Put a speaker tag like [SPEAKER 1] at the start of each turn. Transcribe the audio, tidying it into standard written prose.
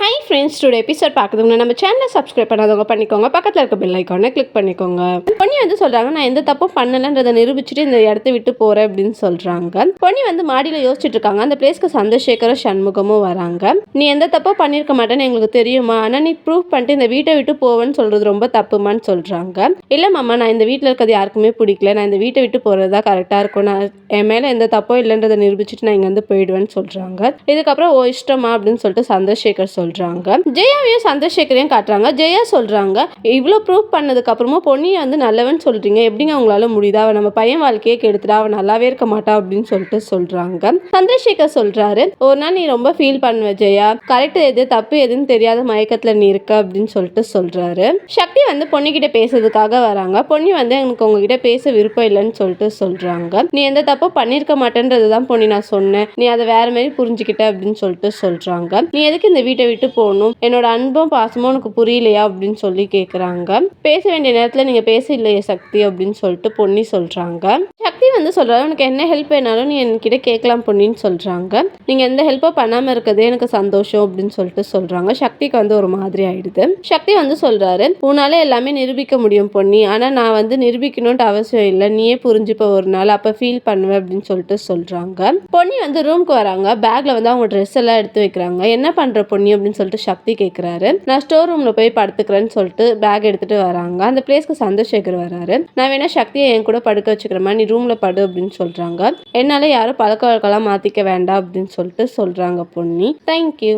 [SPEAKER 1] Hi friends, today episode பார்க்குறதுங்க நம்ம சேனலை subscribe பண்ணாதவங்க பண்ணிக்கோங்க. பக்கத்தில் இருக்க பெல் ஐக்கானை கிளிக் பண்ணிக்கோங்க. பொன்னி வந்து சொல்கிறாங்க, நான் எந்த தப்பும் பண்ணலைன்றதை நிரூபிச்சுட்டு இந்த இடத்த விட்டு போகிறேன் அப்படின்னு சொல்கிறாங்க. பொன்னி வந்து மாடியில் யோசிச்சுட்டு இருக்காங்க. அந்த பிளேஸ்க்கு சந்திரசேகரும் சண்முகமும் வராங்க. நீ எந்த தப்பும் பண்ணியிருக்க மாட்டேன்னு எங்களுக்கு தெரியுமா, ஆனால் நீ ப்ரூவ் பண்ணிட்டு இந்த வீட்டை விட்டு போவேன்னு சொல்கிறது ரொம்ப தப்புமான்னு சொல்கிறாங்க. இல்லை மாமா, நான் இந்த வீட்டில் இருக்கிறது யாருக்குமே பிடிக்கல, நான் இந்த வீட்டை விட்டு போகிறது தான் கரெக்டாக இருக்கும், நான் என் மேலே எந்த தப்போ இல்லைன்றதை நிரூபிச்சுட்டு நான் இங்கேருந்து போயிடுவேன்னு சொல்கிறாங்க. இதுக்கப்புறம் ஓ இஷ்டமா அப்படின்னு சொல்லிட்டு சந்திரசேகர் சொல்றாங்க. ஜெயாவையும் சந்திரசேகரையும் காட்டுறாங்க. ஜெயா சொல்றாங்க, இவ்வளவு ப்ரூவ் பண்ணதுக்கு அப்புறமா பொன்னியை வந்து நல்லவன் சொல்றீங்க, எப்படிங்க உங்களால முடியுதா, அவன் நம்ம பையன் வாழ்க்கையே கெடுத்துட்டா, அவன் நல்லாவே இருக்க மாட்டா அப்படின்னு சொல்லிட்டு சொல்றாங்க. சந்திரசேகர் சொல்றாரு, ஒரு நாள் நீ ரொம்ப ஃபீல் பண்ணுவ ஜெயா, கரெக்ட் எது தப்பு எதுன்னு தெரியாத மயக்கத்துல நீ இருக்க அப்படின்னு சொல்லிட்டு சொல்றாரு. சக்தி வந்து பொன்னிக்கிட்ட பேசுறதுக்காக வராங்க. பொன்னி வந்து எனக்கு உங்ககிட்ட பேச விருப்பம் இல்லைன்னு சொல்லிட்டு சொல்றாங்க. நீ எந்த தப்பும் பண்ணிருக்க மாட்டேன்றதுதான் பொன்னி நான் சொன்னேன், நீ அதை வேற மாதிரி புரிஞ்சுக்கிட்ட அப்படின்னு சொல்லிட்டு சொல்றாங்க. நீ எதுக்கு இந்த வீட்டை விட்டு போகணும், என்னோட அன்பும் பாசமும் உனக்கு புரியலையா அப்படின்னு சொல்லி கேக்குறாங்க. பேச வேண்டிய நேரத்துல நீங்க பேச இல்லையே சக்தி அப்படின்னு சொல்லிட்டு பொன்னி சொல்றாங்க. சக்தி வந்து சொல்றாங்க, உனக்கு என்ன ஹெல்ப் வேணாலும் நீ என்கிட்ட கேட்கலாம் பொன்னின்னு சொல்றாங்க. நீங்க எந்த ஹெல்ப்பும் பண்ணாம இருக்கிறதே எனக்கு சந்தோஷம் அப்படின்னு சொல்லிட்டு சொல்றாங்க. சக்திக்கு வந்து ஒரு மாதிரி ஆயிடுது. சக்தி வந்து சொல்றாரு, உன்னால எல்லாமே நிரூபிக்க முடியும் பொன்னி, ஆனா நான் வந்து நிரூபிக்கணும்னு அவசியம் இல்லை, நீயே புரிஞ்சுப்ப ஒரு நாள், அப்ப ஃபீல் பண்ணுவேன் அப்படின்னு சொல்லிட்டு சொல்றாங்க. பொன்னி வந்து ரூம்க்கு வராங்க. பேக்ல வந்து அவங்க ட்ரெஸ் எல்லாம் எடுத்து வைக்கிறாங்க. என்ன பண்ற பொன்னி அப்படின்னு சொல்லிட்டு சக்தி கேட்கிறாரு. நான் ஸ்டோர் ரூம்ல போய் படுத்துக்கிறேன்னு சொல்லிட்டு பேக் எடுத்துட்டு வராங்க. அந்த பிளேஸ்க்கு சந்திரசேகர் வராரு. நான் வேணா சக்தியை என் கூட படுக்க வச்சுக்கிறேன், நீ ரூம்ல படு அப்படின்னு சொல்றாங்க. என்னால யாரும் பழக்க வழக்கெல்லாம் மாத்திக்க வேண்டாம் அப்படின்னு சொல்லிட்டு சொல்றாங்க பொன்னி. தேங்க்யூ.